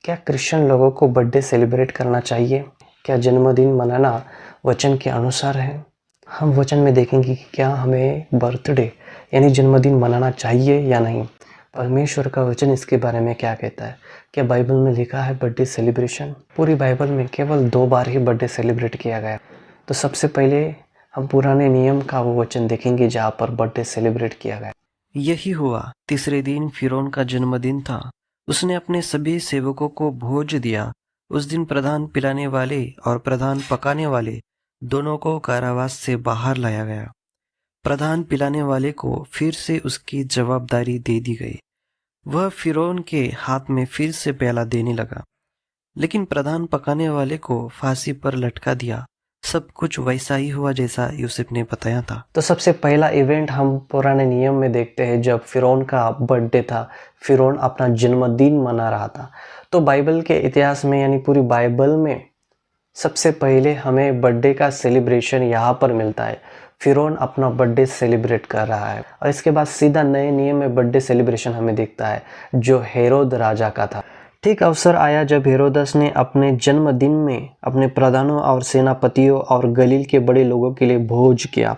क्या क्रिश्चियन लोगों को बर्थडे सेलिब्रेट करना चाहिए? क्या जन्मदिन मनाना वचन के अनुसार है? हम वचन में देखेंगे कि क्या हमें बर्थडे यानी जन्मदिन मनाना चाहिए या नहीं। परमेश्वर का वचन इसके बारे में क्या कहता है? क्या बाइबल में लिखा है बर्थडे सेलिब्रेशन? पूरी बाइबल में केवल 2 बार ही बर्थडे सेलिब्रेट किया गया। तो सबसे पहले हम पुराने नियम का वो वचन देखेंगे जहाँ पर बर्थडे सेलिब्रेट किया गया। यही हुआ, तीसरे दिन फिरौन का जन्मदिन था। उसने अपने सभी सेवकों को भोज दिया। उस दिन प्रधान पिलाने वाले और प्रधान पकाने वाले दोनों को कारावास से बाहर लाया गया। प्रधान पिलाने वाले को फिर से उसकी जवाबदारी दे दी गई। वह फिरौन के हाथ में फिर से प्याला देने लगा, लेकिन प्रधान पकाने वाले को फांसी पर लटका दिया। सब कुछ वैसा ही हुआ जैसा यूसुफ ने बताया था। तो सबसे पहला इवेंट हम पुराने नियम में देखते हैं जब फिरौन का बर्थडे था। फिरौन अपना जन्मदिन मना रहा था। तो बाइबल के इतिहास में यानी पूरी बाइबल में सबसे पहले हमें बर्थडे का सेलिब्रेशन यहाँ पर मिलता है। फिरौन अपना बर्थडे सेलिब्रेट कर रहा है और इसके बाद सीधा नए नियम में बर्थडे सेलिब्रेशन हमें दिखता है जो हेरोद राजा का था। ठीक अवसर आया जब हेरोदस ने अपने जन्मदिन में अपने प्रधानों और सेनापतियों और गलील के बड़े लोगों के लिए भोज किया।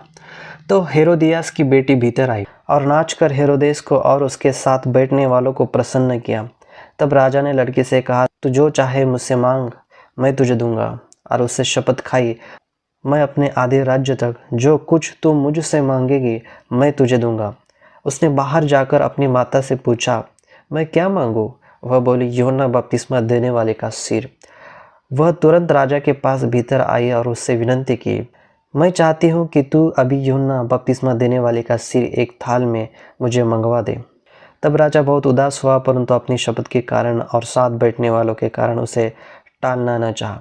तो हेरोदियास की बेटी भीतर आई और नाचकर हेरोदेस को और उसके साथ बैठने वालों को प्रसन्न किया। तब राजा ने लड़की से कहा, तू जो चाहे मुझसे मांग, मैं तुझे दूंगा। और उससे शपथ खाई, मैं अपने आधे राज्य तक जो कुछ तू मुझसे मांगेगी मैं तुझे दूंगा। उसने बाहर जाकर अपनी माता से पूछा, मैं क्या मांगूं? वह बोली, यूहन्ना बपतिस्मा देने वाले का सिर। वह तुरंत राजा के पास भीतर आई और उससे विनती की, मैं चाहती हूँ कि तू अभी यूहन्ना बपतिस्मा देने वाले का सिर एक थाल में मुझे मंगवा दे। तब राजा बहुत उदास हुआ, परंतु अपनी शपथ के कारण और साथ बैठने वालों के कारण उसे टालना न चाहा।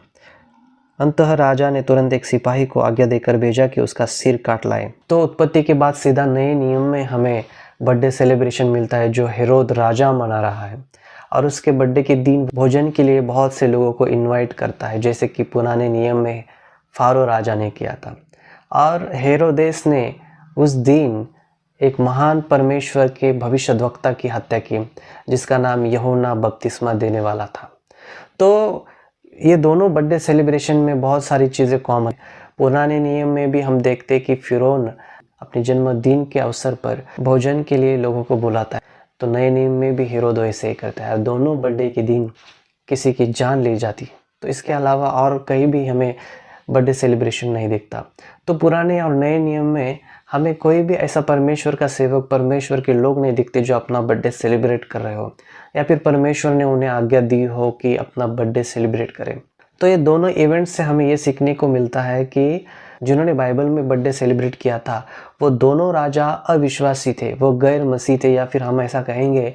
अंततः राजा ने तुरंत एक सिपाही को आज्ञा देकर भेजा कि उसका सिर काट लाए। तो उत्पत्ति के बाद सीधा नए नियम में हमें बर्थडे सेलिब्रेशन मिलता है जो हेरोद राजा मना रहा है और उसके बर्थडे के दिन भोजन के लिए बहुत से लोगों को इनवाइट करता है, जैसे कि पुराने नियम में फारो राजा ने किया था। और हेरोदेस ने उस दिन एक महान परमेश्वर के भविष्यद्वक्ता की हत्या की जिसका नाम यूहन्ना बपतिस्मा देने वाला था। तो ये दोनों बर्थडे सेलिब्रेशन में बहुत सारी चीज़ें कॉमन। पुराने नियम में भी हम देखते कि फिरौन अपने जन्मदिन के अवसर पर भोजन के लिए लोगों को बुलाता है। तो नए नियम में भी हेरोद वैसे ही करता है। दोनों बर्थडे के दिन किसी की जान ली जाती। तो इसके अलावा और कहीं भी हमें बर्थडे सेलिब्रेशन नहीं दिखता। तो पुराने और नए नियम में हमें कोई भी ऐसा परमेश्वर का सेवक, परमेश्वर के लोग नहीं दिखते जो अपना बर्थडे सेलिब्रेट कर रहे हो या फिर परमेश्वर ने उन्हें आज्ञा दी हो कि अपना बर्थडे सेलिब्रेट करें। तो ये दोनों इवेंट्स से हमें ये सीखने को मिलता है कि जिन्होंने बाइबल में बर्थडे सेलिब्रेट किया था वो दोनों राजा अविश्वासी थे, वो गैर मसीह थे, या फिर हम ऐसा कहेंगे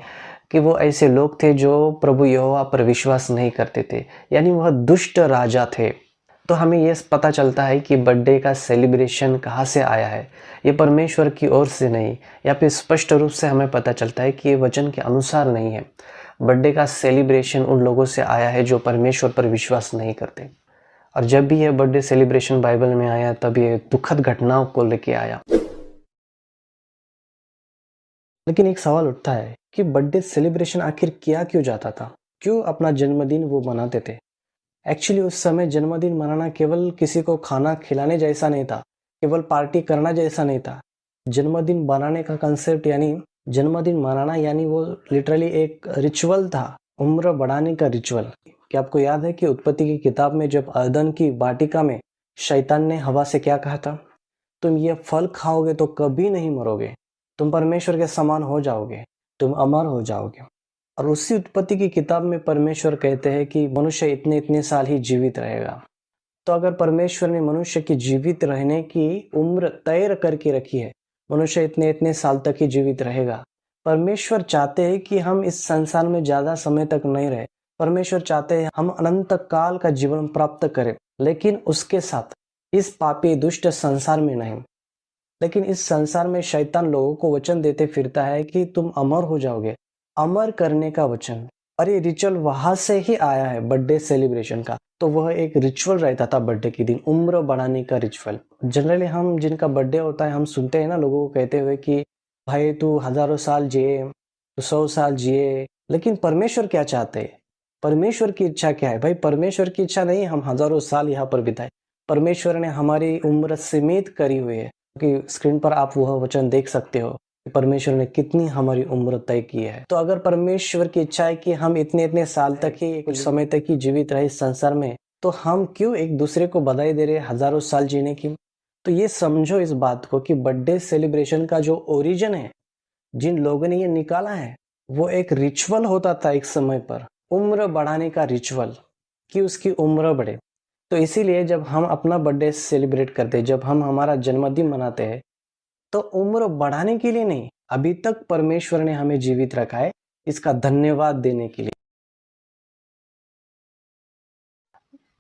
कि वो ऐसे लोग थे जो प्रभु यहोवा पर विश्वास नहीं करते थे, यानी वह दुष्ट राजा थे। तो हमें ये पता चलता है कि बर्थडे का सेलिब्रेशन कहाँ से आया है, ये परमेश्वर की ओर से नहीं, या फिर स्पष्ट रूप से हमें पता चलता है कि ये वचन के अनुसार नहीं है। बर्थडे का सेलिब्रेशन उन लोगों से आया है जो परमेश्वर पर विश्वास नहीं करते। और जब भी यह बर्थडे सेलिब्रेशन बाइबल में आया तब ये दुखद घटनाओं को लेके आया। लेकिन एक सवाल उठता है कि बर्थडे सेलिब्रेशन आखिर किया क्यों जाता था? क्यों अपना जन्मदिन वो मनाते थे? एक्चुअली उस समय जन्मदिन मनाना केवल किसी को खाना खिलाने जैसा नहीं था, केवल पार्टी करना जैसा नहीं था। जन्मदिन बनाने का कंसेप्ट यानी जन्मदिन मनाना यानी वो लिटरली एक रिचुअल था, उम्र बढ़ाने का रिचुअल। क्या आपको याद है कि उत्पत्ति की किताब में जब अदन की वाटिका में शैतान ने हवा से क्या कहा था? तुम ये फल खाओगे तो कभी नहीं मरोगे, तुम परमेश्वर के समान हो जाओगे, तुम अमर हो जाओगे। और उसी उत्पत्ति की किताब में परमेश्वर कहते हैं कि मनुष्य इतने इतने साल ही जीवित रहेगा। तो अगर परमेश्वर ने मनुष्य की जीवित रहने की उम्र तय करके रखी है, मनुष्य इतने इतने साल तक ही जीवित रहेगा। परमेश्वर चाहते हैं कि हम इस संसार में ज्यादा समय तक नहीं रहे। परमेश्वर चाहते हैं हम अनंत काल का जीवन प्राप्त करें, लेकिन उसके साथ इस पापी दुष्ट संसार में नहीं। लेकिन इस संसार में शैतान लोगों को वचन देते फिरता है कि तुम अमर हो जाओगे, अमर करने का वचन। और ये रिचुअल वहां से ही आया है बर्थडे सेलिब्रेशन का। तो वह एक रिचुअल रहता था बर्थडे के दिन, उम्र बढ़ाने का रिचुअल। जनरली हम जिनका बर्थडे होता है हम सुनते हैं ना लोगों को कहते हुए कि भाई तू हजारों साल जिए, तू 100 साल जिए। लेकिन परमेश्वर क्या चाहते हैं? परमेश्वर की इच्छा क्या है भाई? परमेश्वर की इच्छा नहीं हम हजारों साल यहाँ पर बिताए। परमेश्वर ने हमारी उम्र सीमित करी हुई है, क्योंकि स्क्रीन पर आप वह वचन देख सकते हो कि परमेश्वर ने कितनी हमारी उम्र तय की है। तो अगर परमेश्वर की इच्छा है कि हम इतने इतने साल तक ही, कुछ समय तक ही जीवित रहे इस संसार में, तो हम क्यों एक दूसरे को बधाई दे रहे हजारों साल जीने की? तो ये समझो इस बात को कि बर्थडे सेलिब्रेशन का जो ओरिजिन है, जिन लोगों ने ये निकाला है, वो एक रिचुअल होता था एक समय पर, उम्र बढ़ाने का रिचुअल, कि उसकी उम्र बढ़े। तो इसीलिए जब हम अपना बर्थडे सेलिब्रेट करते हैं, जब हम हमारा जन्मदिन मनाते हैं, तो उम्र बढ़ाने के लिए नहीं, अभी तक परमेश्वर ने हमें जीवित रखा है, इसका धन्यवाद देने के लिए।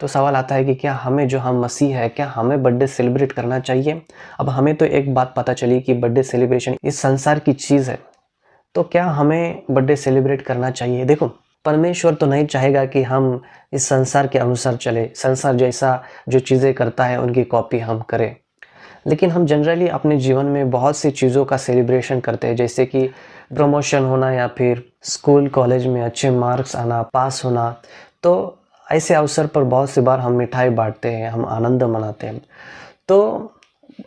तो सवाल आता है कि क्या हमें, जो हम मसीह है, क्या हमें बर्थडे सेलिब्रेट करना चाहिए? अब हमें तो एक बात पता चली कि बर्थडे सेलिब्रेशन इस संसार की चीज़ है, तो क्या हमें बर्थडे सेलिब्रेट करना चाहिए? देखो, परमेश्वर तो नहीं चाहेगा कि हम इस संसार के अनुसार चले, संसार जैसा जो चीज़ें करता है उनकी कॉपी हम करें। लेकिन हम जनरली अपने जीवन में बहुत सी चीज़ों का सेलिब्रेशन करते हैं, जैसे कि प्रमोशन होना या फिर स्कूल कॉलेज में अच्छे मार्क्स आना, पास होना। तो ऐसे अवसर पर बहुत सी बार हम मिठाई बांटते हैं, हम आनंद मनाते हैं। तो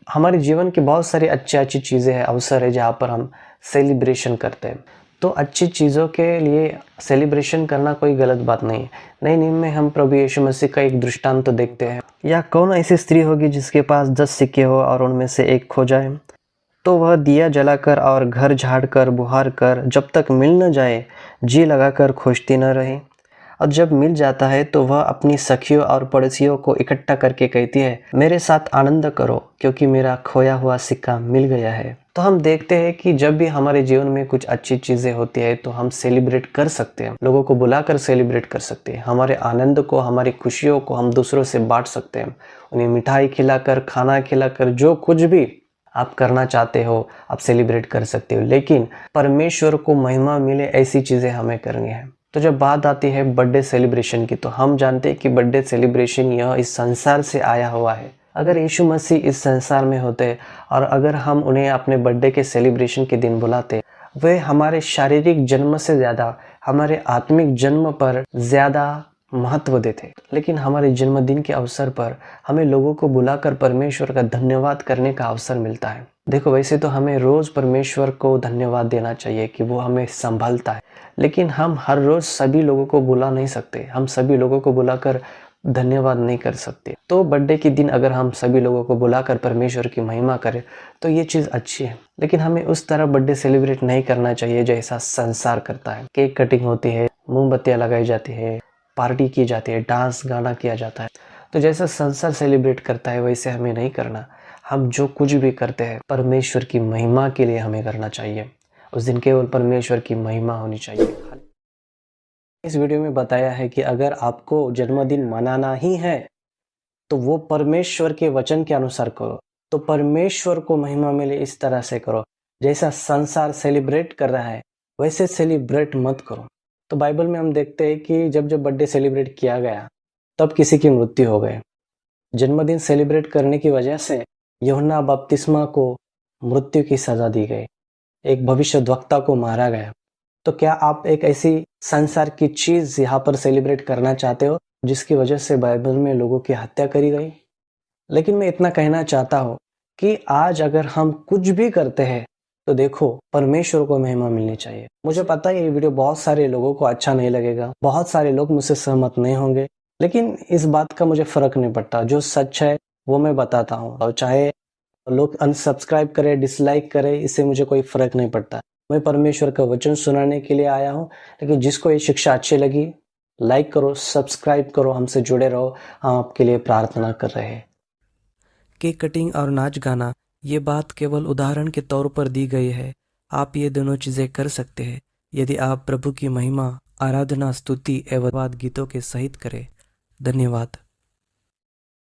हमारे जीवन की बहुत सारी अच्छी चीज़ें हैं, अवसर है जहाँ पर हम सेलिब्रेशन करते हैं। तो अच्छी चीज़ों के लिए सेलिब्रेशन करना कोई गलत बात नहीं है। नए नियम में हम प्रभु यीशु मसीह का एक दृष्टांत तो देखते हैं। या कौन ऐसी स्त्री होगी जिसके पास 10 सिक्के हो और उनमें से एक खो जाए, तो वह दिया जलाकर और घर झाड़कर बुहार कर जब तक मिल न जाए जी लगाकर खोजती न रहे। और जब मिल जाता है तो वह अपनी सखियों और पड़ोसियों को इकट्ठा करके कहती है, मेरे साथ आनंद करो क्योंकि मेरा खोया हुआ सिक्का मिल गया है। तो हम देखते हैं कि जब भी हमारे जीवन में कुछ अच्छी चीज़ें होती है तो हम सेलिब्रेट कर सकते हैं, लोगों को बुलाकर सेलिब्रेट कर सकते हैं। हमारे आनंद को, हमारी खुशियों को हम दूसरों से बांट सकते हैं, उन्हें मिठाई खिलाकर, खाना खिलाकर, जो कुछ भी आप करना चाहते हो आप सेलिब्रेट कर सकते हो। लेकिन परमेश्वर को महिमा मिले ऐसी चीज़ें हमें करनी है। तो जब बात आती है बर्थडे सेलिब्रेशन की, तो हम जानते हैं कि बर्थडे सेलिब्रेशन यह इस संसार से आया हुआ है। अगर यीशु मसीह इस संसार में होते और अगर हम उन्हें अपने बर्थडे के सेलिब्रेशन के दिन बुलाते, वे हमारे शारीरिक जन्म से ज़्यादा हमारे आत्मिक जन्म पर ज़्यादा महत्व देते। लेकिन हमारे जन्मदिन के अवसर पर हमें लोगों को बुलाकर परमेश्वर का धन्यवाद करने का अवसर मिलता है। देखो, वैसे तो हमें रोज़ परमेश्वर को धन्यवाद देना चाहिए कि वो हमें संभालता है, लेकिन हम हर रोज़ सभी लोगों को बुला नहीं सकते, हम सभी लोगों को बुलाकर धन्यवाद नहीं कर सकते। तो बर्थडे के दिन अगर हम सभी लोगों को बुलाकर परमेश्वर की महिमा करें तो ये चीज़ अच्छी है। लेकिन हमें उस तरह बर्थडे सेलिब्रेट नहीं करना चाहिए जैसा संसार करता है। केक कटिंग होती है, मोमबत्तियाँ लगाई जाती है, पार्टी की जाती है, डांस गाना किया जाता है। तो जैसा संसार सेलिब्रेट करता है वैसे हमें नहीं करना। हम जो कुछ भी करते हैं परमेश्वर की महिमा के लिए हमें करना चाहिए। उस दिन केवल परमेश्वर की महिमा होनी चाहिए। इस वीडियो में बताया है कि अगर आपको जन्मदिन मनाना ही है तो वो परमेश्वर के वचन के अनुसार करो, तो परमेश्वर को महिमा मिले इस तरह से करो। जैसा संसार सेलिब्रेट कर रहा है वैसे सेलिब्रेट मत करो। तो बाइबल में हम देखते हैं कि जब जब बर्थडे सेलिब्रेट किया गया तब किसी की मृत्यु हो गई। जन्मदिन सेलिब्रेट करने की वजह से यूहन्ना बपतिस्मा को मृत्यु की सजा दी गई, एक भविष्यद्वक्ता को मारा गया। तो क्या आप एक ऐसी संसार की चीज यहाँ पर सेलिब्रेट करना चाहते हो जिसकी वजह से बाइबल में लोगों की हत्या करी गई? लेकिन मैं इतना कहना चाहता हूँ कि आज अगर हम कुछ भी करते हैं तो देखो परमेश्वर को महिमा मिलनी चाहिए। मुझे पता है ये वीडियो बहुत सारे लोगों को अच्छा नहीं लगेगा, बहुत सारे लोग मुझसे सहमत नहीं होंगे, लेकिन इस बात का मुझे फर्क नहीं पड़ता। जो सच है वो मैं बताता हूँ, और चाहे लोग अनसब्सक्राइब करें, डिसलाइक करें, इससे मुझे कोई फर्क नहीं पड़ता। मैं परमेश्वर का वचन सुनाने के लिए आया हूँ। लेकिन जिसको ये शिक्षा अच्छी लगी लाइक करो, सब्सक्राइब करो, हमसे जुड़े रहो, हम आपके लिए प्रार्थना कर रहे हैं। केक कटिंग और नाच गाना ये बात केवल उदाहरण के तौर पर दी गई है। आप ये दोनों चीज़ें कर सकते हैं यदि आप प्रभु की महिमा, आराधना, स्तुति एवं गीतों के सहित करें। धन्यवाद।